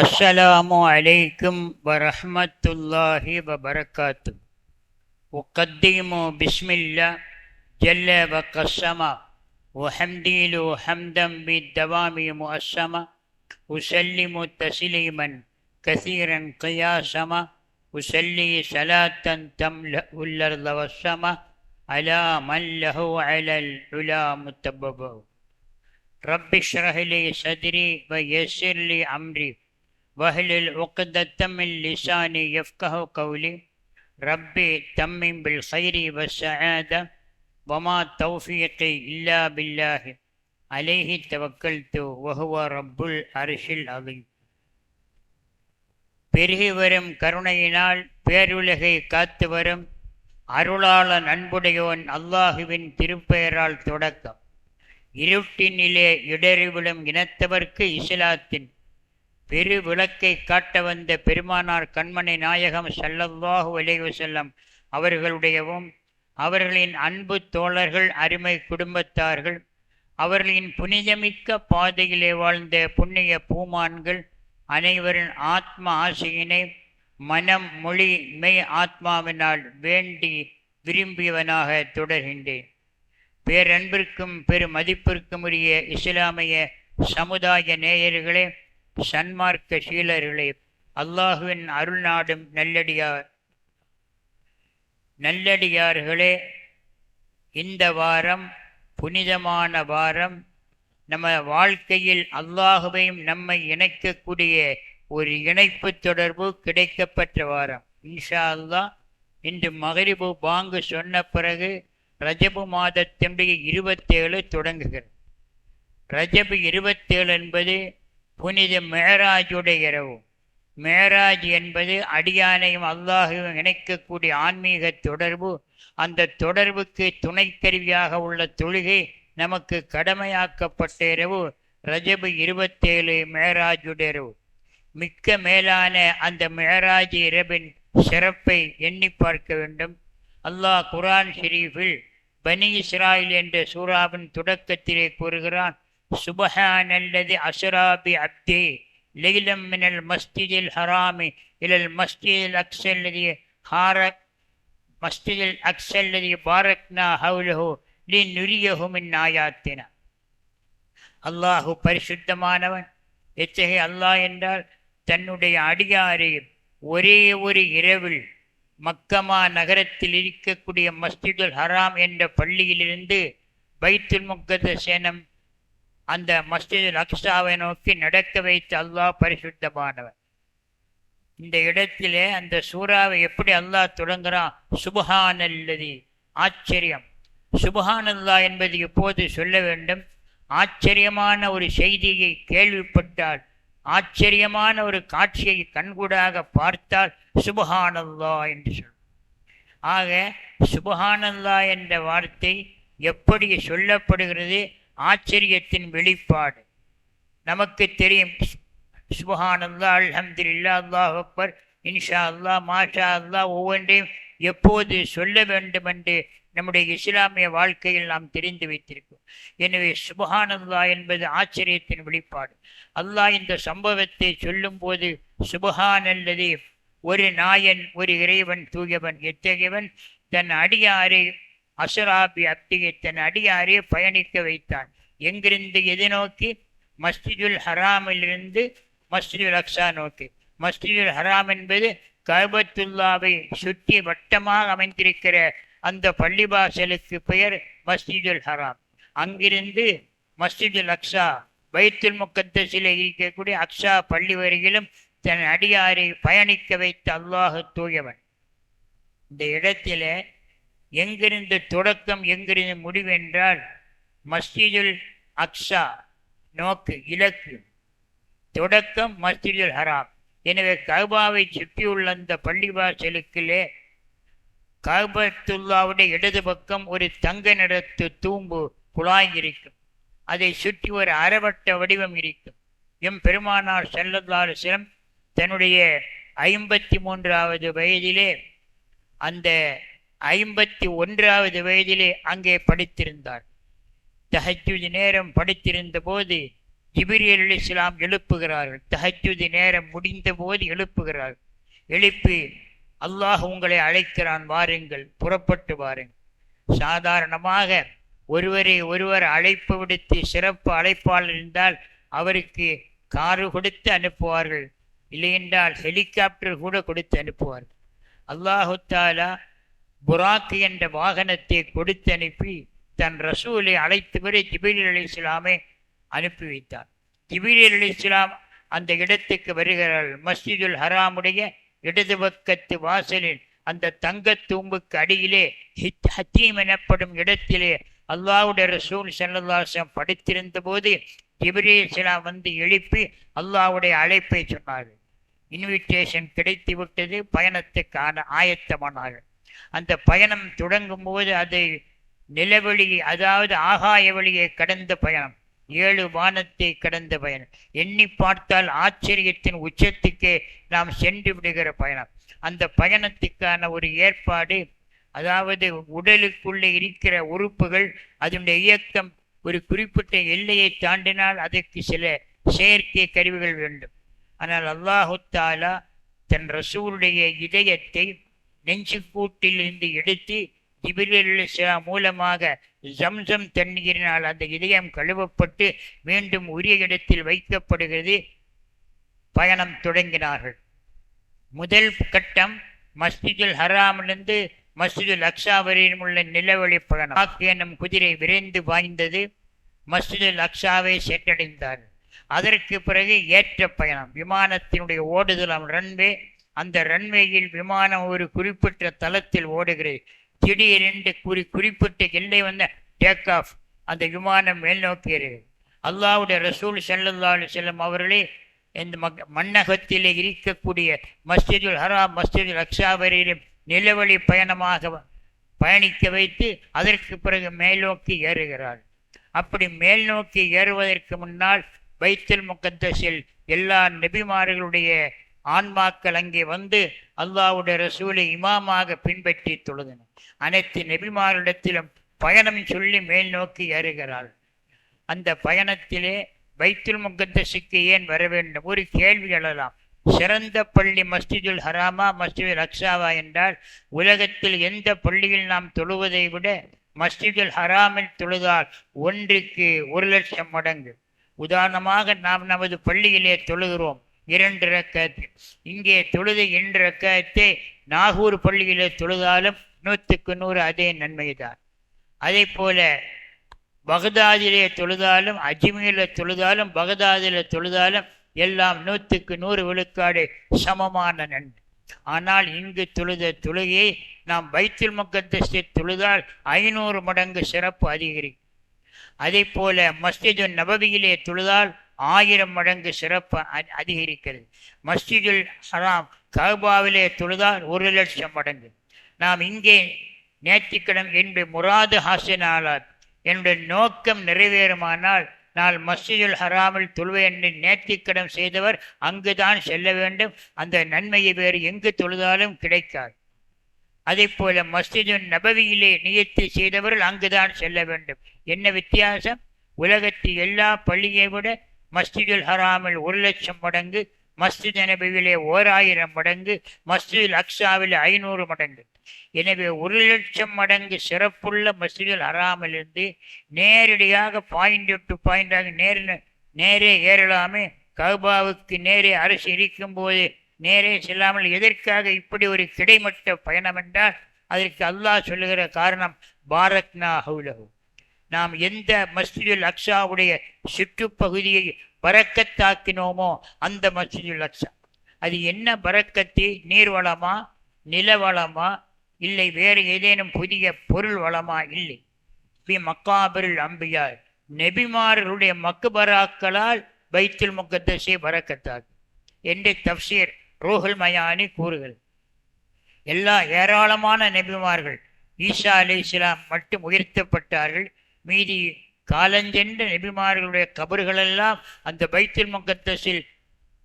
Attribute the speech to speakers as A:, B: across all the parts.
A: அஸ்ஸலாமு அலைக்கும் வரஹ்மத்துல்லாஹி வபரகாத்து. உகத்திமு பிஸ்மில்லா ஜல்ல வகஸ்ஸமா வஹம்தீலு ஹம்தம் பித்தவாமி முஅஸ்ஸமா உசல்லிமு தஸ்லீமன் கஸீரன் கியாஸமா உசல்லி ஸலாத்தன் தம்லஉல் அர்த வஸ்ஸமா அலா மன் லஹு அலல் உலா முத்தப்பபு. ரப்பி ஷ்ரஹ் லி ஸத்ரி வயஸ்ஸிர் லி அம்ரி வஹ்லுல் உக்தத்தம் மின் லிசானி யஃப்கஹு கௌலி. ரப்பி தம்மிம் பில் கைரி வஸ்ஸஆதா வமா தௌஃபீகி இல்லா பில்லாஹி அலைஹி தவக்கல்து வஹுவ ரப்புல் அர்ஷில் அஸீம். பெருகி வரும் கருணையினால் பேருலகை காத்து வரும் அருளாளன் அன்புடையோன் அல்லாஹுவின் திருப்பெயரால் தொடக்கம். இருட்டினிலே இடறிவிடும் இனத்தவர்க்கு இஸ்லாத்தின் பெரு விளக்கை காட்ட வந்த பெருமானார் கண்மணி நாயகம் ஸல்லல்லாஹு அலைஹி வஸல்லம் அவர்களுடையவும் அவர்களின் அன்பு தோழர்கள் அருமை குடும்பத்தார்கள் அவர்களின் புனிதமிக்க பாதையிலே வாழ்ந்த புண்ணிய பூமான்கள் அனைவரின் ஆத்ம ஆசையினை மனம் மொழி மெய் ஆத்மாவினால் வேண்டி விரும்பியவனாக தொடர்கின்றேன். பேரன்பிற்கும் பெருமதிப்பிற்கும் உரிய இஸ்லாமிய சமுதாய நேயர்களே, சன்மார்க்க சீலர்களே, அல்லாஹுவின் அருள் நாடும் நல்லடியார்களே, இந்த வாரம் புனிதமான வாரம். நம்ம வாழ்க்கையில் அல்லாஹுவையும் நம்மை இணைக்கக்கூடிய ஒரு இணைப்பு தொடர்பு கிடைக்கப்பெற்ற வாரம். இன்ஷா அல்லாஹ் இன்று மகரிபு பாங்கு சொன்ன பிறகு ரஜபு மாதத்தினுடைய 27 தொடங்குகிறது. ரஜபு 27 என்பது புனித மேராஜுடைய இரவு. மேராஜ் என்பது அடியானையும் அல்லாஹையும் இணைக்கக்கூடிய ஆன்மீக தொடர்பு. அந்த தொடர்புக்கு துணைக்கருவியாக உள்ள தொழுகை நமக்கு கடமையாக்கப்பட்ட இரவு ரஜபு 27 மேராஜுடைய இரவு. மிக்க மேலான அந்த மேராஜ் இரவின் சிறப்பை எண்ணி பார்க்க வேண்டும். அல்லாஹ் குர்ஆன் ஷரீஃபில் பனி இஸ்ராயில் என்ற சூராவின் தொடக்கத்திலே கூறுகிறான், சுபஹானல்லதி அஸ்ரா பி அப்தி லைலம் மினல் மஸ்ஜிதில் ஹராமி இலல் மஸ்ஜிதில் அக்ஸல்லதி பாரக்னா ஹவ்லஹு லினுரியஹு மின் ஆயாத்தினா. அல்லாஹு பரிசுத்தமானவன். எத்தகைய அல்லாஹ் என்றால், தன்னுடைய அடியாரை ஒரே ஒரு இரவில் மக்கமா நகரத்தில் இருக்கக்கூடிய மஸ்ஜிதுல் ஹராம் என்ற பள்ளியிலிருந்து பைத்துல் முக்கத்தஸ் எனும் அந்த மஸ்ஜிதுல் அக்ஸாவை நோக்கி நடக்க வைத்த அல்லாஹ் பரிசுத்தமானவன். இந்த இடத்திலே அந்த சூறாவை எப்படி அல்லாஹ் தொடங்குறான்? சுபஹானல்லதி, ஆச்சரியம். சுபஹானல்லாஹ் என்பது எப்போது சொல்ல வேண்டும்? ஆச்சரியமான ஒரு செய்தியை கேள்விப்பட்டால், ஆச்சரியமான ஒரு காட்சியை கண்கூடாக பார்த்தால் சுபஹானல்லாஹ் என்று சொல்லும். ஆக சுபஹானல்லாஹ் என்ற வார்த்தை எப்படி சொல்லப்படுகிறது? ஆச்சரியத்தின் வெளிப்பாடு. நமக்கு தெரியும், சுபஹானல்லாஹ், அல்ஹம்துலில்லாஹ், அல்லாஹ் அக்பர், இன்ஷா அல்லாஹ், மாஷா அல்லாஹ் ஒவ்வொன்றையும் எப்போது சொல்ல வேண்டும் என்று நம்முடைய இஸ்லாமிய வாழ்க்கையில் நாம் தெரிந்து வைத்திருக்கோம். எனவே சுபஹானல்லாஹ் என்பது ஆச்சரியத்தின் வெளிப்பாடு. அல்லாஹ் இந்த சம்பவத்தை சொல்லும் போது சுபஹானல்லதி, ஒரு நாயன், ஒரு இறைவன், தூயவன், எத்தகையவன், தன் அடியாரை அஸ்ராபி அப்தியை, தன் அடியாரை பயணிக்க வைத்தான். எங்கிருந்து எது நோக்கி? மஸ்ஜிதுல் ஹராமிலிருந்து மஸ்ஜிதுல் அக்ஸா நோக்கி. மஸ்ஜிதுல் ஹராம் என்பது கஅபத்துல்லாவை சுற்றி வட்டமாக அமைந்திருக்கிற அந்த பள்ளிவாசலுக்கு பெயர் மஸ்ஜிதுல் ஹராம். அங்கிருந்து மஸ்ஜிதுல் அக்ஸா, பைத்துல் முக்கத்தஸிலே இருக்கக்கூடிய அக்ஸா பள்ளி வரையிலும் தன் அடியாரை பயணிக்க வைத்த அல்லாஹ் தூயவன். இந்த இடத்தில எங்கிருந்து தொடக்கம் எங்கிருந்து முடிவென்றால், மஸ்ஜிதுல் அக்ஸா நோக்கு, இலக்கு, தொடக்கம் மஸ்ஜிதுல் ஹராம். எனவே கஅபாவை சுற்றியுள்ள அந்த பள்ளிவாசலுக்குள்ளே கஅபத்துல்லாவுடைய இடது பக்கம் ஒரு தங்க நிறத்து தூம்பு குழாய் இருக்கும். அதை சுற்றி ஒரு அரைவட்ட வடிவம் இருக்கும். எம் பெருமானார் ஸல்லல்லாஹு அலைஹி வஸல்லம் தன்னுடைய 53வது வயதிலே, அந்த 51வது வயதிலே அங்கே படித்திருந்தார். தஹஜ்ஜுத் நேரம் படித்திருந்த போது ஜிப்ரீல் அலைஹிஸ்ஸலாம் எழுப்புகிறார்கள். தஹஜ்ஜுத் நேரம் முடிந்த போது எழுப்புகிறார்கள். எழுப்பி அல்லாஹ் உங்களை அழைக்கிறான், வாருங்கள், புறப்பட்டு வாருங்கள். சாதாரணமாக ஒருவர் அழைப்பு விடுத்து சிறப்பு அழைப்பாளர் இருந்தால் அவருக்கு காரு கொடுத்து அனுப்புவார்கள், இல்லையென்றால் ஹெலிகாப்டர் கூட கொடுத்து அனுப்புவார்கள். அல்லாஹு தாலா புராக்கு என்ற வாகனத்தை கொடுத்து அனுப்பி தன் ரசூலை அழைத்து வரை ஜிப்ரீல் அலைஹிஸ்ஸலாமை அனுப்பி வைத்தார். ஜிப்ரீல் அலைஹிஸ்ஸலாம் அந்த இடத்துக்கு வருகிறார்கள். மஸ்ஜிதுல் ஹராமுடைய இடது பக்கத்து வாசலில் அந்த தங்கத்தூம்புக்கு அடியிலே ஹத்தீம் எனப்படும் இடத்திலே அல்லாஹ்வுடைய ரசூல் ஸல்லல்லாஹு அலைஹி வஸல்லம் படுத்திருந்த போது ஜிப்ரீல் அலைஹிஸ்ஸலாம் வந்து எழுப்பி அல்லாஹ்வுடைய அழைப்பை சொன்னார்கள். இன்விடேஷன் கிடைத்து விட்டது, பயணத்துக்கான ஆயத்தமானார்கள். அந்த பயணம் தொடங்கும் போது அது நிலவெளி, அதாவது ஆகாய வழியை கடந்த பயணம், 7 வானத்தை கடந்த பயணம். எண்ணி பார்த்தால் ஆச்சரியத்தின் உச்சத்துக்கே நாம் சென்று விடுகிற பயணம். அந்த பயணத்துக்கான ஒரு ஏற்பாடு, அதாவது உடலுக்குள்ளே இருக்கிற உறுப்புகள் அதனுடைய இயக்கம் ஒரு குறிப்பிட்ட எல்லையை தாண்டினால் அதற்கு சில செயற்கை கருவிகள் வேண்டும். ஆனால் அல்லாஹு தாலா தன் ரசூலுடைய இதயத்தை நெஞ்சுக்கூட்டிலிருந்து எடுத்து ஜிப்ரீல் அலைஹிஸ்ஸலாம் மூலமாக ஜம்சம் தண்ணீரினால் அந்த இதயம் கழுவப்பட்டு மீண்டும் உரிய இடத்தில் வைக்கப்படுகிறது. பயணம் தொடங்கினார்கள். முதல் கட்டம் மஸ்ஜிதுல் ஹராமிலிருந்து மஸ்ஜிதுல் அக்ஸா வரையிலும் உள்ள நிலவழி பயணம். எனும் குதிரை விரைந்து பாய்ந்தது. மஸ்ஜிதுல் அக்ஸாவை சென்றடைந்தார்கள். அதற்கு பிறகு ஏற்ற பயணம், விமானத்தினுடைய ஓடுதலாம் ரன்வே. அந்த ரன்வேயில் விமானம் ஒரு குறிப்பிட்ட தளத்தில் ஓடுகிறது. திடீரென்று குறிப்பிட்ட எல்லை வந்த டேக் ஆஃப், அந்த விமானம் மேல் நோக்கியது. அல்லாஹ்வுடைய ரசூல் ஸல்லல்லாஹு அலைஹி வஸல்லம் அவர்களே இந்த மன்னகத்திலே இருக்கக்கூடிய மஸ்ஜிதுல் ஹராம் மஸ்ஜிதுல் அக்ஸா வரையிலும் நிலவழி பயணமாக பயணிக்க வைத்து அதற்கு பிறகு மேல் நோக்கி ஏறுகிறார். அப்படி மேல் நோக்கி ஏறுவதற்கு முன்னால் பைத்துல் முகத்தஸில் எல்லா நபிமார்களுடைய ஆன்மாக்கள் அங்கே வந்து அல்லாஹ்வுடைய ரசூலை இமாமாக பின்பற்றி தொழுதனர். அனைத்து நபிமாரிடத்திலும் பயணம் சொல்லி மேல் நோக்கி ஏறுகிறார். அந்த பயணத்திலே பைத்துல் முகத்தஸுக்கு ஏன் வர வேண்டும்? ஒரு கேள்வி எழலாம். சிறந்த பள்ளி மஸ்ஜிதுல் ஹராமா மஸ்ஜிதுல் அக்ஸாவா என்றால், உலகத்தில் எந்த பள்ளியில் நாம் தொழுவதை விட மஸ்ஜிதுல் ஹராமில் தொழுதால் 1க்கு 1,00,000 மடங்கு. உதாரணமாக நாம் நமது பள்ளியிலே தொழுகிறோம் 2 ரக்காத்து. இங்கே தொழுது 2 ரக்காத்தை நாகூர் பள்ளியிலே தொழுதாலும் 100க்கு 100 அதே நன்மைதான். அதே போல பகதாதிலே தொழுதாலும், அஜ்மீரில் தொழுதாலும், பகதாதில் தொழுதாலும் எல்லாம் 100க்கு 100 விழுக்காடு சமமான நன்மை. ஆனால் இங்கு தொழுத தொழுகையை நாம் பைத்துல் முகத்தஸை தொழுதால் 500 மடங்கு சிறப்பு அதிகரிக்கும். அதே போல மஸ்ஜிது நபவியிலே தொழுதால் 1000 மடங்கு சிறப்பு அதிகரிக்கிறது. மஸ்ஜிதுல் ஹராம் கஅபாவிலே தொழுதால் 1,00,000 மடங்கு. நாம் இங்கே நேர்த்திக்கடன் என்று முராது ஹாசினாலார் என்னுடைய நோக்கம் நிறைவேறுமானால் நான் மஸ்ஜிதுல் ஹராமில் தொழுவேன் என்று நேர்த்திக்கடன் செய்தவர் அங்குதான் செல்ல வேண்டும். அந்த நன்மையை வேறு எங்கு தொழுதாலும் கிடைக்காது. அதே போல மஸ்ஜிது நபவியிலே நியத்து செய்தவர்கள் அங்குதான் செல்ல வேண்டும். என்ன வித்தியாசம்? உலகத்தில் எல்லா பள்ளியை விட மஸ்ஜிதுல் ஹராமில் 1,00,000 மடங்கு, மஸ்ஜித் நபவியிலே 1000 மடங்கு, மஸ்ஜிதுல் அக்ஸாவில் 500 மடங்கு. எனவே 1,00,000 மடங்கு சிறப்புள்ள மஸ்ஜிதுல் ஹராமிலிருந்து நேரடியாக பாயிண்ட் டு பாயிண்டாக நேரே ஏறலாமே. கஅபாவுக்கு நேரே அரசு இருக்கும் போது நேரே செல்லாமல் எதற்காக இப்படி ஒரு கிடைமட்ட பயணம் என்றால், அதற்கு அல்லாஹ் சொல்லுகிற காரணம் பாரக்னா ஹவுலஹு. நாம் எந்த மஸ்ஜிதுல் அக்ஸாவுடைய சுற்றுப்பகுதியை பரக்கத்தாக்கினோமோ அந்த மஸ்ஜிதுல் அக்ஸா. அது என்ன பரக்கத்து? நீர்வளமா, நிலவளமா, இல்லை வேறு ஏதேனும் புதிய பொருள் வளமா? இல்லை. மக்காபிருல் அம்பியா, நபிமார்களுடைய மக்பராக்களால் பைத்துல் முகத்தஸை பரக்கத்தாக்கு என்று தஃப்சீர் ரூஹுல் மயானி கூறுகிறது. எல்லா ஏராளமான நபிமார்கள் ஈசா அலைஹிஸ்ஸலாம் மட்டும் உயர்த்தப்பட்டார்கள். மீதி காலஞ்சென்ற நபிமார்களுடைய கபர்களெல்லாம் அந்த பைத்துல் முகத்தஸில்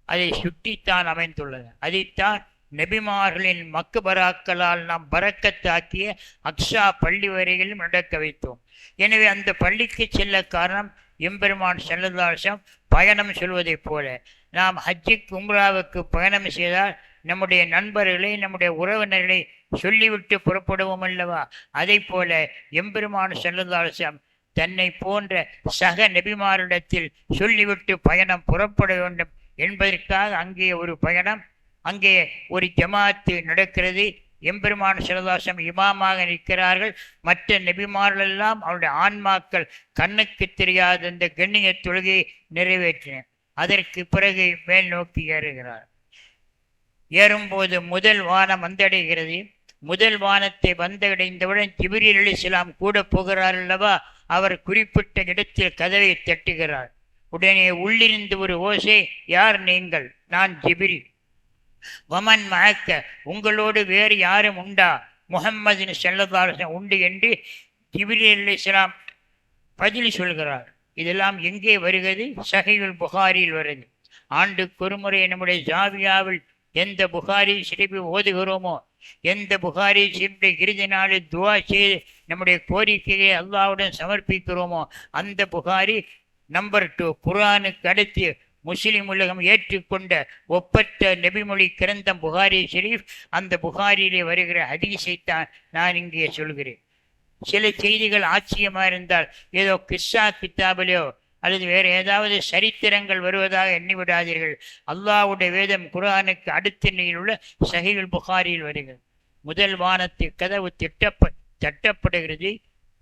A: அதை சுட்டித்தான் அமைந்துள்ளது. அதைத்தான் நபிமார்களின் மக்பராக்களால் நாம் பரக்கத்தாக்கிய அக்ஸா பள்ளி வரையிலும் நடக்க வைத்தோம். எனவே அந்த பள்ளிக்கு செல்ல காரணம் எம்பெருமான் ஸல்லல்லாஹு அலைஹி வஸல்லம் பயணம் சொல்வதைப் போல நாம் ஹஜ்ஜுக்கு உம்ராவுக்கு பயணம் செய்தால் நம்முடைய நண்பர்களை நம்முடைய உறவினர்களை சொல்லிவிட்டு புறப்படுவோம் அல்லவா? அதை போல எம்பெருமான் ஸல்லல்லாஹு அலைஹி வஸல்லம் தன்னை போன்ற சக நபிமாரிடத்தில் சொல்லிவிட்டு பயணம் புறப்பட வேண்டும் என்பதற்காக அங்கே ஒரு பயணம், அங்கே ஒரு ஜமாத்து நடக்கிறது. எம்பெருமான் ஸல்லல்லாஹு அலைஹி வஸல்லம் இமாமாக நிற்கிறார்கள். மற்ற நபிமார்களெல்லாம் அவருடைய ஆன்மாக்கள் கண்ணுக்கு தெரியாத இந்த கண்ணிய தொழுகையை நிறைவேற்றின. அதற்கு பிறகு மேல் நோக்கி ஏறுகிறார். ஏறும்போது முதல் வானம் வந்தடைகிறது. முதல் வானத்தை வந்தடைந்தவுடன் ஜிப்ரீல் அலைஹிஸ்ஸலாம் கூட போகிறார் அல்லவா? அவர் குறிப்பிட்ட இடத்தில் கதவை தட்டுகிறார். உடனே உள்ளிருந்து ஒரு ஓசை, யார் நீங்கள்? நான் ஜிப்ரீல். வமன் மஅக்க, உங்களோடு வேறு யாரும் உண்டா? முஹம்மது ஸல்லல்லாஹு அலைஹி வஸல்லம் உண்டு என்று ஜிப்ரீல் அலைஹிஸ்ஸலாம் பதில் சொல்கிறார். இதெல்லாம் எங்கே வருகிறது? ஸஹீஹுல் புகாரியில் வருது. ஆண்டுக்கு ஒருமுறை நம்முடைய ஜாவியாவில் எந்த புகாரி ஷரீஃபை ஓதுகிறோமோ, எந்த புகாரி ஷரீஃபை இறுதி நாளில் துவா செய்து நம்முடைய கோரிக்கையை அல்லாஹ்வுடன் சமர்ப்பிக்கிறோமோ அந்த புகாரி நம்பர் 2. குர்ஆனுக்கு அடுத்து முஸ்லிம் உலகம் ஏற்றுக்கொண்ட ஒப்பற்ற நபிமொழி கிரந்தம் புகாரி ஷரீஃப். அந்த புகாரியிலே வருகிற ஹதீஸைத்தான் நான் இங்கே சொல்கிறேன். சில செய்திகள் ஆச்சரியமாக இருந்தால் ஏதோ கிஸ்ஸா கித்தாபிலோ அல்லது வேறு ஏதாவது சரித்திரங்கள் வருவதாக எண்ணிவிடாதீர்கள். அல்லாஹ்வுடைய வேதம் குர்ஆனுக்கு அடுத்த நிலையில் உள்ள ஸஹீஹுல் புகாரியில் வருகிறது. முதல் வானத்து கதவு தட்டப்படுகிறது.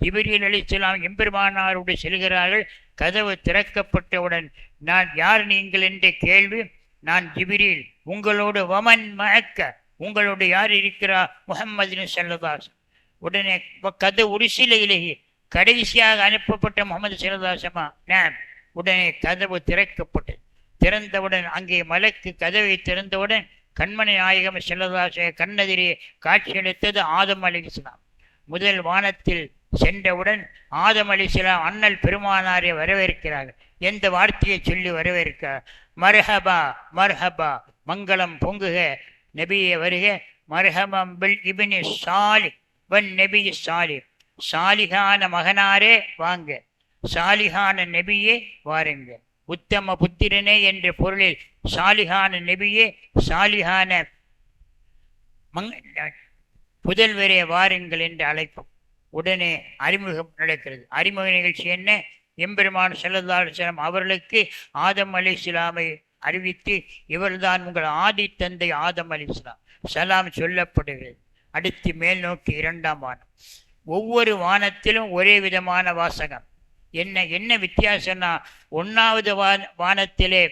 A: ஜிப்ரீல் அலைஹிஸ்ஸலாம் எம்பெருமானாரோடு செல்கிறார்கள். கதவு திறக்கப்பட்டவுடன், நான் யார் நீங்கள் என்ற கேள்வி. நான் ஜிப்ரீல். உங்களோடு வமன் மஅக்க, உங்களோடு யார் இருக்கிறார்? முஹம்மது ஸல்லல்லாஹு அலைஹி வஸல்லம். உடனே கதவு உருசிலையிலேயே கடைசியாக அனுப்பப்பட்ட முகமது ஸல்லல்லாஹு அலைஹி வஸல்லம். உடனே கதவு திறக்கப்பட்டது. திறந்தவுடன் அங்கே மலக்கு கதவை திறந்தவுடன் கண்மணி நாயகம் ஸல்லல்லாஹு அலைஹி வஸல்லம் கண்ணெதிரே காட்சியளித்தது ஆதம் அலைஹிஸ்ஸலாம். முதல் வானத்தில் சென்றவுடன் ஆதம் அலைஹிஸ்ஸலாம் அண்ணல் பெருமானாரை வரவேற்கிறார்கள். எந்த வார்த்தையை சொல்லி வரவேற்கிறார்? மர்ஹபா மர்ஹபா, மங்களம் பொங்குக, நபியே வருக. மர்ஹபம் பில் இப்னி சாலிஹ் வன் நபி சாலிஹ், சாலிகான மகனாரே வாங்க, சாலிகான நபியே வாருங்க. உத்தம புத்திரனே என்ற பொருளில் சாலிகான நபியே, சாலிகான புதல்வரே வாருங்கள் என்று அழைப்பு. உடனே அறிமுகம் நடக்கிறது. அறிமுக நிகழ்ச்சி என்ன? எம்பெருமான் ஸல்லல்லாஹு அலைஹி வஸல்லம் அவர்களுக்கு ஆதம் அலைஹிஸ்ஸலாமை அறிவித்து, இவர்தான் உங்கள் ஆதி தந்தை ஆதம் அலைஹிஸ்ஸலாம் சலாம் சொல்லப்படுகிறது. அடுத்து மேல் நோக்கி 2ஆம் வானம். ஒவ்வொரு வானத்திலும் ஒரே விதமான வாசகம். என்ன வித்தியாசம்னா, 1வது வானத்திலே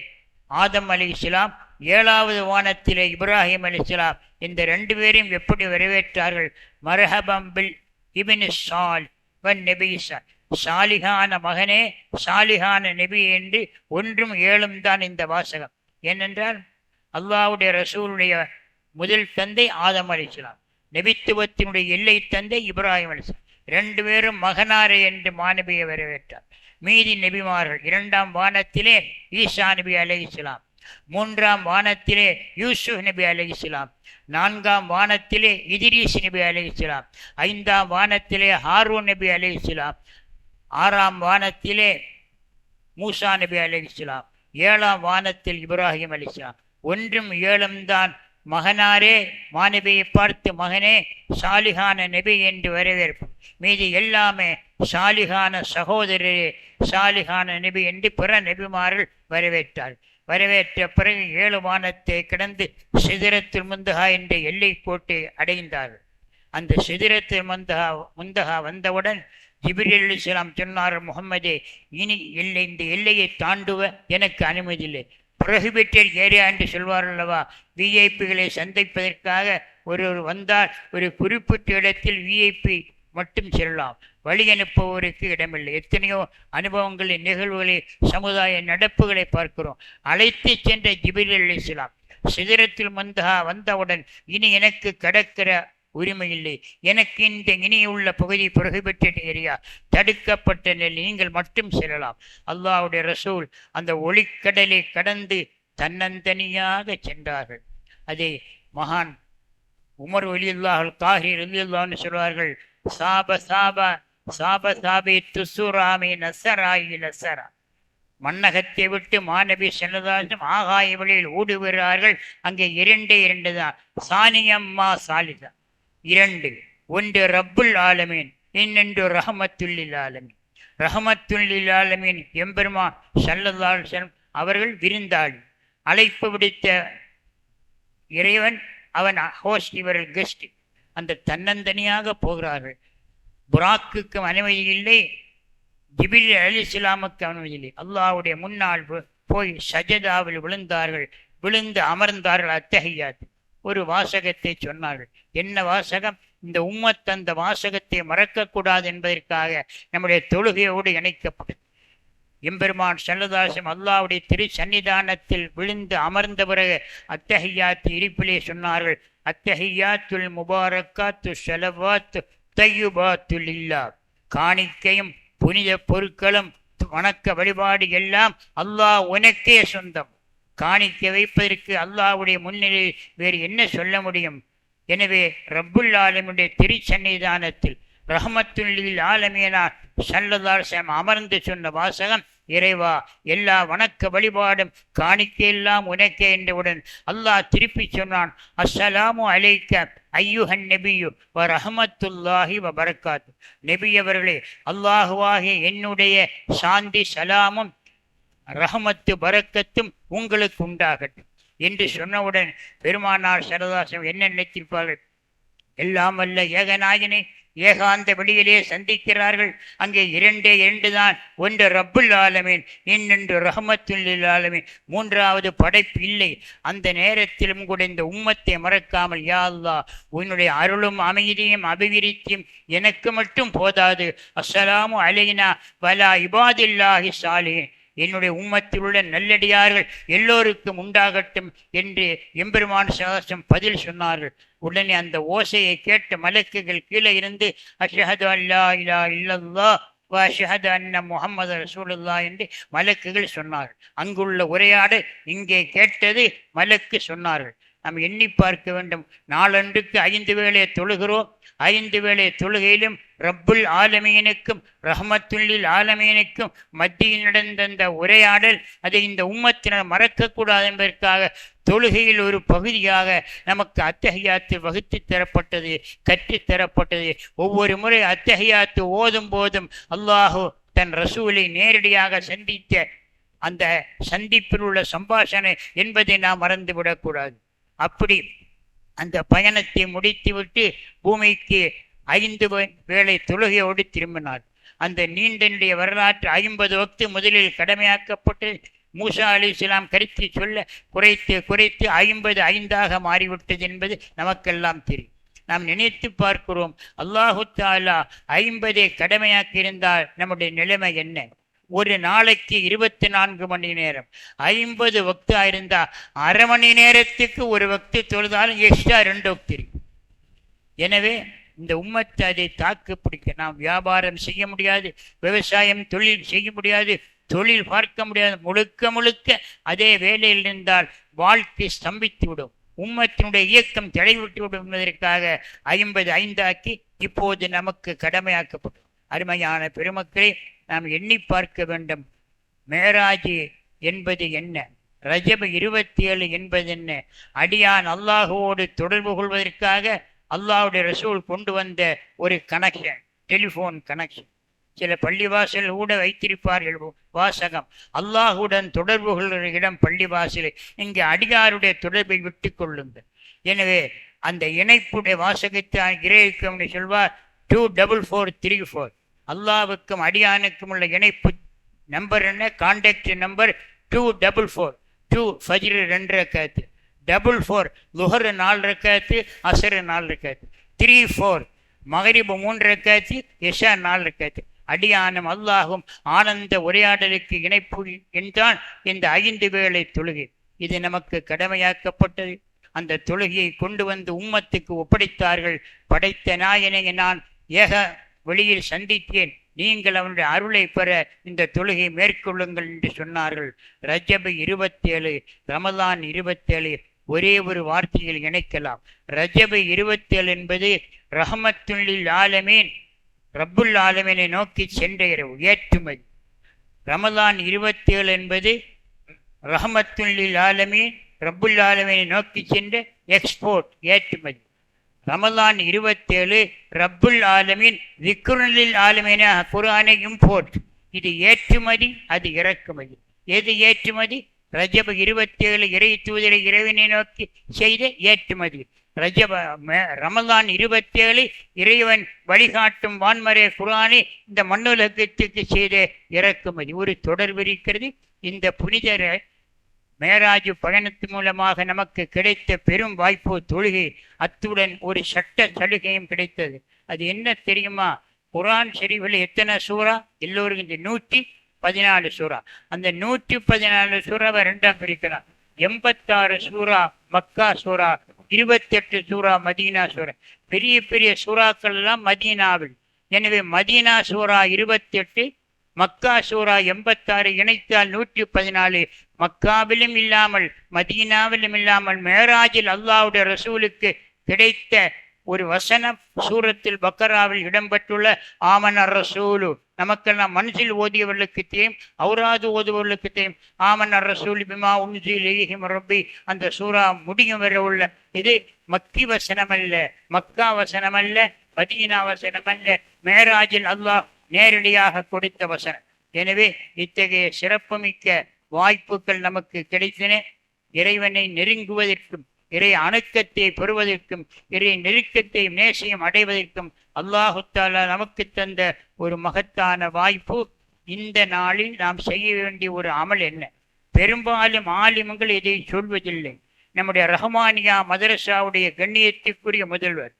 A: ஆதம் அலைஹிஸ்ஸலாம், 7வது வானத்திலே இப்ராஹிம் அலைஹிஸ்ஸலாம். இந்த 2 பேரையும் எப்படி வரவேற்றார்கள்? மர்ஹபம் பில் இப்னி சாலிஹ் வன் நபி சாலிஹ், சாலிகான மகனே, சாலிகான நபி என்று 1ம் 7ம் தான் இந்த வாசகம். ஏனென்றால் அல்லாஹ்வுடைய ரசூலுடைய முதல் தந்தை ஆதம் அலைஹிஸ்ஸலாம், நபித்துவத்தினுடைய எல்லை தந்தை இப்ராஹிம் அலைஹிஸ்ஸலாம். 2 பேரும் மகனாரே என்று மாநபியை வரவேற்றார். மீதி நபிமார்கள் 2ஆம் வானத்திலே ஈசா நபி அலைஹிஸ்ஸலாம், 3ஆம் வானத்திலே யூசுப் நபி அலைஹிஸ்ஸலாம், 4ஆம் வானத்திலே இத்ரீஸ் நபி அலைஹிஸ்ஸலாம், 5ஆம் வானத்திலே ஹாரூன் நபி அலைஹிஸ்ஸலாம், 6ஆம் வானத்திலே மூசா நபி அலைஹிஸ்ஸலாம், 7ஆம் வானத்தில் இப்ராஹிம் அலைஹிஸ்ஸலாம். 1ம் 7ம் தான் மகனாரே, மாநபியை பார்த்து மகனே, சாலிகான நபி என்று வரவேற்பு. மீதி எல்லாமே சாலிகான சகோதரரே, சாலிகான நபி என்று பிற நபிமார்கள் வரவேற்றார். வரவேற்ற பிறகு 7 வானத்தை கடந்து சிதறத்துல் முந்தஹா என்ற எல்லை கோட்டை அடைந்தார்கள். அந்த சிதறத்துல் முந்தஹா வந்தவுடன் ஜிப்ரீல் அலைஹிஸ்ஸலாம் சொன்னார், முகம்மதே, இனி இந்த எல்லையை தாண்டுவ எனக்கு அனுமதி இல்லை. ப்ரொஹிபிட்டட் ஏரியா என்று சொல்வார் அல்லவா? விஐபிகளை சந்திப்பதற்காக ஒருவர் வந்தால் ஒரு குறிப்பிட்ட இடத்தில் விஐபி மட்டும் செல்லலாம், வழி அனுப்புவோருக்கு இடமில்லை. எத்தனையோ அனுபவங்களை, நிகழ்வுகளை, சமுதாய நடப்புகளை பார்க்கிறோம். அழைத்து சென்ற ஜிப்ரீல் அலைஹிஸ்ஸலாம் சிதறத்துல் முந்தஹா வந்தவுடன், இனி எனக்கு கடக்கிற உரிமை இல்லை, எனக்கு இந்த இனியுள்ள பகுதி ப்ரொஹிபிட்டட் ஏரியா, தடுக்கப்பட்ட நிலை, நீங்கள் மட்டும் செல்லலாம். அல்லாஹ்வுடைய ரசூல் அந்த ஒளிக்கடலை கடந்து தன்னந்தனியாக சென்றார்கள். அதை மகான் உமர் ரலியல்லாஹு காஹிரி ரலியல்லாஹு சொல்வார்கள், சாப சாப சாப சாபி துசுராமி நசராயி நசரா, மன்னகத்தை விட்டு மாநபி செல்லதாசும் ஆகாய வழியில் ஊடுகிறார்கள். அங்கே இரண்டு தான். சானியம்மா சாலிதா இரண்டு. ஒன்று ரப்புல் ஆலமீன், இன்னொன்று ரஹமத்துல்லில் ஆலமீன். ரஹமத்துல்லில் ஆலமீன் எம்பெருமான் ஸல்லல்லாஹு அலைஹி வஸல்லம் அவர்கள் விருந்தாளி, அழைப்பு விடுத்த இறைவன் அவன் ஹோஸ்ட், இவர்கள் கெஸ்ட். அந்த தன்னந்தனியாக போகிறார்கள். புராக்குக்கும் அனுமதி இல்லை, ஜிபில் அலைஹிஸ்ஸலாமுக்கு அனுமதி இல்லை. அல்லாஹ்வுடைய முன்னால் போய் சஜதாவில் விழுந்தார்கள். விழுந்து அமர்ந்தார்கள். அத்தஹியாத் ஒரு வாசகத்தை சொன்னார்கள். என்ன வாசகம்? இந்த உம்மத் அந்த வாசகத்தை மறக்கக்கூடாது என்பதற்காக நம்முடைய தொழுகையோடு இணைக்கப்பட்டது. எம்பெருமான் ஸல்லல்லாஹு அலைஹி வஸல்லம் அல்லாஹ்வுடைய திரு சன்னிதானத்தில் விழுந்து அமர்ந்த பிறகு அத்தஹியாத் இருப்பிலே சொன்னார்கள், அத்தஹியாத்துல் முபாரக்காத்து ஸலவாத்து தய்யிபாத்து லில்லாஹ். காணிக்கையும் புனித பொருட்களும் வணக்க வழிபாடு எல்லாம் அல்லாஹ் உனக்கே சொந்தம். காணிக்கை வைப்பதற்கு அல்லாஹ்வுடைய முன்னிலையில் வேறு என்ன சொல்ல முடியும்? எனவே ரப்புல் ஆலமீனுடைய திருச்சன்னிதானத்தில் ரஹமத்துல்லில் ஆலமீனார் ஸல்லல்லாஹு அலைஹி வஸல்லம் அமர்ந்து சொன்ன வாசகம், இறைவா எல்லா வணக்க வழிபாடும் காணிக்கையெல்லாம் உனக்கே என்றவுடன் அல்லாஹ் திருப்பி சொன்னான், அஸ்ஸலாமு அலைக்க ஐயுஹன் நபியு வ ரஹமத்துல்லாஹி வ பரக்காத்து. நபி அவர்களே, அல்லாஹுவாகிய என்னுடைய சாந்தி சலாமும் ரஹமத்து பரக்கத்தும் உங்களுக்கு உண்டாகட்டும் என்று சொன்னவுடன் பெருமானார் ஸல்லல்லாஹு அலைஹி வஸல்லம் என்ன நினைத்திருப்பார்கள்? எல்லாம் வல்ல ஏகநாயகனை ஏகாந்த வெளியிலே சந்திக்கிறார்கள். அங்கே இரண்டு தான். ஒன்று ரப்புல் ஆலமீன், இன்னொன்று ரஹமத்துல்லில் ஆலமீன். மூன்றாவது படைப்பு இல்லை. அந்த நேரத்திலும் கூட இந்த உம்மத்தை மறக்காமல், யா அல்லாஹ் உன்னுடைய அருளும் அமைதியும் அபிவிருத்தியும் எனக்கு மட்டும் போதாது, அஸ்ஸலாமு அலைனா வலா இபாதில்லாஹி ஸாலிஹீன், என்னுடைய உம்மத்தில் உள்ள நல்லடியார்கள் எல்லோருக்கும் உண்டாகட்டும் என்று எம்பெருமான் ஸல்லல்லாஹு பதில் சொன்னார்கள். உடனே அந்த ஓசையை கேட்ட மலக்குகள் கீழே இருந்து அஷ்ஹது அல்லா இலாஹ இல்லல்லாஹ் வ அஷ்ஹது அன்ன முஹம்மது ரசூலுல்லாஹ் என்று மலக்குகள் சொன்னார்கள். அங்குள்ள உரையாடல் இங்கே கேட்டது மலக்கு சொன்னார்கள். நாம் எண்ணி பார்க்க வேண்டும். நாளன்றுக்கு 5 வேளை தொழுகிறோம். 5 வேளை தொழுகையிலும் ரப்புல் ஆலமீனுக்கும் ரஹமத்துல்லில் ஆலமீனுக்கும் மத்தியில் நடந்த அந்த உரையாடல், அதை இந்த உம்மத்தினர் மறக்கக்கூடாது என்பதற்காக தொழுகையில் ஒரு பகுதியாக நமக்கு அத்தஹியாத்து வகுத்து தரப்பட்டது, கற்றுத்தரப்பட்டது. ஒவ்வொரு முறை அத்தஹியாத்து ஓதும் போதும் அல்லாஹு தன் ரசூலை நேரடியாக சந்தித்த அந்த சந்திப்பில் உள்ள சம்பாஷணை என்பதை நாம் மறந்துவிடக்கூடாது. அப்படி அந்த பயணத்தை முடித்துவிட்டு பூமிக்கு 5 வேளை தொழுகையோடு திரும்பினார். அந்த நீண்டனுடைய வரலாற்று 50 வக்து முதலில் கடமையாக்கப்பட்டு மூசா அலைஹிஸ்ஸலாம் கருத்து சொல்ல குறைத்து 55 மாறிவிட்டது என்பது நமக்கெல்லாம் தெரியும். நாம் நினைத்து பார்க்கிறோம், அல்லாஹு தஆலா 50 கடமையாக்கியிருந்தால் நம்முடைய நிலைமை என்ன? ஒரு நாளைக்கு 24 மணி நேரம், 50 வக்து ஆயிருந்தா அரை மணி நேரத்துக்கு ஒரு வக்து தொழுதாலும் எக்ஸ்ட்ரா 2 வக்து இருக்கு. எனவே இந்த உம்மத்தை அதை தாக்கு பிடிக்க நாம் வியாபாரம் செய்ய முடியாது, விவசாயம் தொழில் செய்ய முடியாது, தொழில் பார்க்க முடியாது. முழுக்க அதே வேலையில் இருந்தால் வாழ்க்கை ஸ்தம்பித்து விடும், உம்மத்தினுடைய இயக்கம் தடைவிட்டு விடும் என்பதற்காக 55 ஆக்கி இப்போது நமக்கு கடமையாக்கப்படும். அருமையான பெருமக்களை நாம் எண்ணி பார்க்க வேண்டும். மேராஜ் என்பது என்ன? ரஜப் 27 என்பது என்ன? அடியான் அல்லாஹுவோடு தொடர்பு கொள்வதற்காக அல்லாஹுடைய ரசூல் கொண்டு வந்த ஒரு கனெக்ஷன், டெலிஃபோன் கனெக்ஷன். சில பள்ளிவாசல் கூட வைத்திருப்பார்கள் வாசகம், அல்லாஹுடன் தொடர்பு கொள்கிற இடம் பள்ளிவாசலை. இங்கே அடியாருடைய தொடர்பை விட்டு கொள்ளுங்கள். எனவே அந்த இணைப்புடைய வாசகத்தை கிரகிக்கும் சொல்வார் 24434. அல்லாவுக்கும் அடியானுக்கும் உள்ள இணைப்பு நம்பர் என்ன? Contact number 244. 2 ஃபஜ்ர் 2 ரக்காத்து, 44 லுஹர் 4 ரக்காத்து, அஸ்ர் 4 ரக்காத்து, 34 மகரிப் 3 ரக்காத்து, இஷா 4 ரக்காத்து. அடியானும் அல்லாஹும் ஆனந்த உரையாடலுக்கு இணைப்பு என்றால் இந்த 5 வேளை தொழுகை. இது நமக்கு கடமையாக்கப்பட்டது. அந்த தொழுகையை கொண்டு வந்து உம்மத்துக்கு ஒப்படைத்தார்கள். படைத்த நாயனை நான் ஏக வெளியில் சந்தித்தேன், நீங்கள் அவனுடைய அருளை பெற இந்த தொழுகை மேற்கொள்ளுங்கள் என்று சொன்னார்கள். ரஜப் 27, ரமலான் 27 ஒரே ஒரு வார்த்தையில் இணைக்கலாம். ரஜப் 27 என்பது ரஹமத்துல்லில் ஆலமீன், ரப்புல் ஆலமீனை நோக்கி சென்ற இரவு, ஏற்றுமதி. ரமலான் 27 என்பது ரஹமத்துல்லில் ஆலமீன் ரப்புல் ஆலமீனை நோக்கி சென்ற எக்ஸ்போர்ட் ஏற்றுமதி. ரமலான் 27 ரப்புல் ஆலமீன் விக்ருலில் ஆலமீன குர்ஆனை இம்போர்ட். இது ஏற்றுமதி, அது இறக்குமதி. எது ஏற்றுமதி? ரஜப 27 இறை தூதரை இறைவனை நோக்கி செய்த ஏற்றுமதி. ரமலான் 27 இறைவன் வழிகாட்டும் வான்மறை குர்ஆனை இந்த மண்ணுலகத்துக்கு செய்த இறக்குமதி. ஒரு தொடர்பு இருக்கிறது. இந்த புனிதர மேராஜ் பயணத்தின் மூலமாக நமக்கு கிடைத்த பெரும் வாய்ப்பு தொழுகை. அத்துடன் ஒரு சட்ட சலுகையும் கிடைத்தது. அது என்ன தெரியுமா? குர்ஆன் ஷரீஃபில் எத்தனை சூறா? எல்லோருக்கும் இந்த 114 சூறா. அந்த 114 சூறாவை ரெண்டாம் பிரிக்கலாம். 86 சூறா மக்கா சூறா, 28 சூறா மதீனா சூறா. பெரிய பெரிய சூறாக்கள் எல்லாம் மதீனாவில். எனவே மதீனா சூறா 28, மக்கா சூறா 86 இணைத்தால் 114. மக்காவிலும் இல்லாமல் மதீனாவிலும் இல்லாமல் மேராஜில் அல்லாஹ்வுடைய ரசூலுக்கு கிடைத்த ஒரு வசனம் சூரத்தில் பக்கராவில் இடம்பெற்றுள்ள ஆமனர் ரசூலு. நமக்கெல்லாம் மனசில் ஓதியவர்களுக்கு தெரியும், அவுராது ஓதுவர்களுக்கு தெரியும். ஆமனர் ரசூல் பிமா உன்சில இலைஹி மின் ரப்பி. அந்த சூறா முடியும் வரை உள்ள இது மக்கி வசனம் அல்ல, மக்கா வசனம் அல்ல, மதீனா வசனம் அல்ல, மேராஜில் அல்லாஹ் நேரடியாக கொடுத்த வசனம். எனவே இத்தகைய சிறப்புமிக்க வாய்ப்புகள் நமக்கு கிடைத்தன. இறைவனை நெருங்குவதற்கும் இறை அணுக்கத்தை பெறுவதற்கும் இறை நெருக்கத்தை நேசியம் அடைவதற்கும் அல்லாஹு தஆலா நமக்கு தந்த ஒரு மகத்தான வாய்ப்பு. இந்த நாளில் நாம் செய்ய வேண்டிய ஒரு அமல் என்ன? பெரும்பாலும் ஆலிம்கள் இதை சொல்வதில்லை. நம்முடைய ரஹ்மானியா மதரசாவுடைய கண்ணியத்திற்குரிய முதல்வர்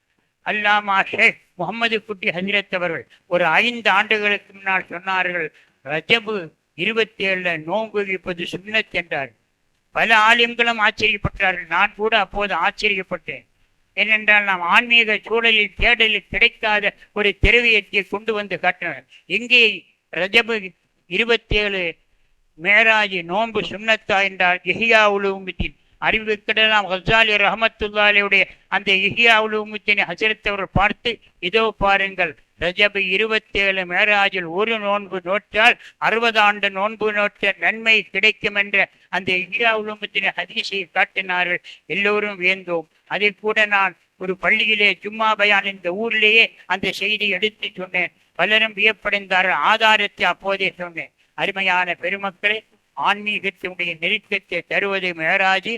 A: அல்லாமா ஷேக் முகமது குட்டி ஹஜ்ரத் அவர்கள் ஒரு 5 ஆண்டுகளுக்கு முன்னால் சொன்னார்கள், ரஜபு 27 நோன்பு வைப்பது சுன்னத் என்றார். பல ஆலிம்களும் ஆச்சரியப்பட்டார்கள். நான் கூட அப்போது ஆச்சரியப்பட்டேன். ஏனென்றால் நாம் ஆன்மீக சூழலில் தேடலில் கிடைக்காத ஒரு திரவியத்தை கொண்டு வந்து காட்டினார். எங்கே ரஜபு 27 மேராஜ் நோன்பு சுன்னத்தா என்றால் இஹ்யா உலூமுத்தீன் அறிவு கடலாம் ஹஸாலி ரஹமத்துல்லாஹியுடைய அந்த இஹ்யா உலூமுத்தீன் ஹஜ்ரத் அவர்கள் பார்த்து, இதோ பாருங்கள், ரஜபு 27 மேராஜில் ஒரு நோன்பு நோற்றால் 60 ஆண்டு நோன்பு நோற்ற நன்மை கிடைக்கும் என்ற அந்த இஹ்யா உலூமுத்தீன் ஹதீஸை காட்டினார்கள். எல்லோரும் வியந்தோம். அதை கூட நான் ஒரு பள்ளியிலே ஜும்மா பயான் இந்த ஊரிலேயே அந்த செய்தி எடுத்து சொன்னேன். பலரும் வியப்படைந்தார்கள். ஆதாரத்தை அப்போதே சொன்னேன். அருமையான பெருமக்களே, ஆன்மீகத்தினுடைய நெருக்கத்தை தருவது மேராஜி.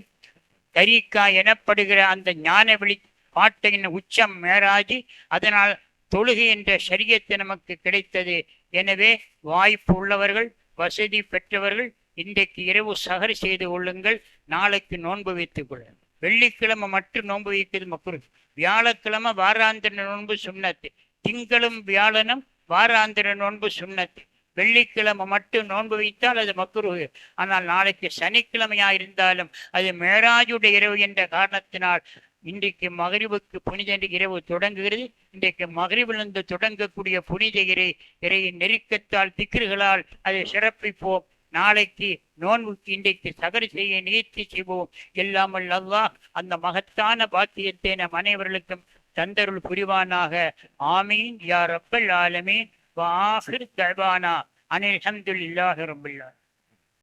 A: தரீக்கா எனப்படுகிற அந்த ஞான வெளி பாட்டையின் உச்சம் மேராஜி. அதனால் தொழுகை என்ற ஷரியத்து நமக்கு கிடைத்தது. எனவே வாய்ப்பு உள்ளவர்கள், வசதி பெற்றவர்கள் இன்றைக்கு இரவு சஹர் செய்து கொள்ளுங்கள். நாளைக்கு நோன்பு வைத்துக் கொள்ளுங்கள். வெள்ளிக்கிழமை மட்டும் நோன்பு வைக்கிறது மக்ரூஹ். வியாழக்கிழமை வாராந்திர நோன்பு சுன்னத்து. திங்களும் வியாழனும் வாராந்திர நோன்பு சுன்னத்து. வெள்ளிக்கிழமை மட்டும் நோன்பு வைத்தால் அது மக்ரூஹ். ஆனால் நாளைக்கு சனிக்கிழமையா இருந்தாலும் அது மேராஜுடைய இரவு என்ற காரணத்தினால் இன்றைக்கு மகரிபுக்கு புனித இரவு தொடங்குகிறது. இன்றைக்கு மகரிபிலிருந்து தொடங்கக்கூடிய புனித இறை நெருக்கத்தால் திக்ருகளால் அதை சிறப்பிப்போம். நாளைக்கு நோன்புக்கு இன்றைக்கு சகர் செய்ய நீர்த்தி செய்வோம். எல்லாமல் அல்லாஹ் அந்த மகத்தான பாக்கியத்தை நம் அனைவர்களுக்கும் தந்தருள் புரிவானாக. ஆமீன் யா ரப்பல் ஆலமீன். வ ஆகிர் தஅவானா அனில் ஹம்துலில்லாஹி ரப்பில் ஆலமீன்.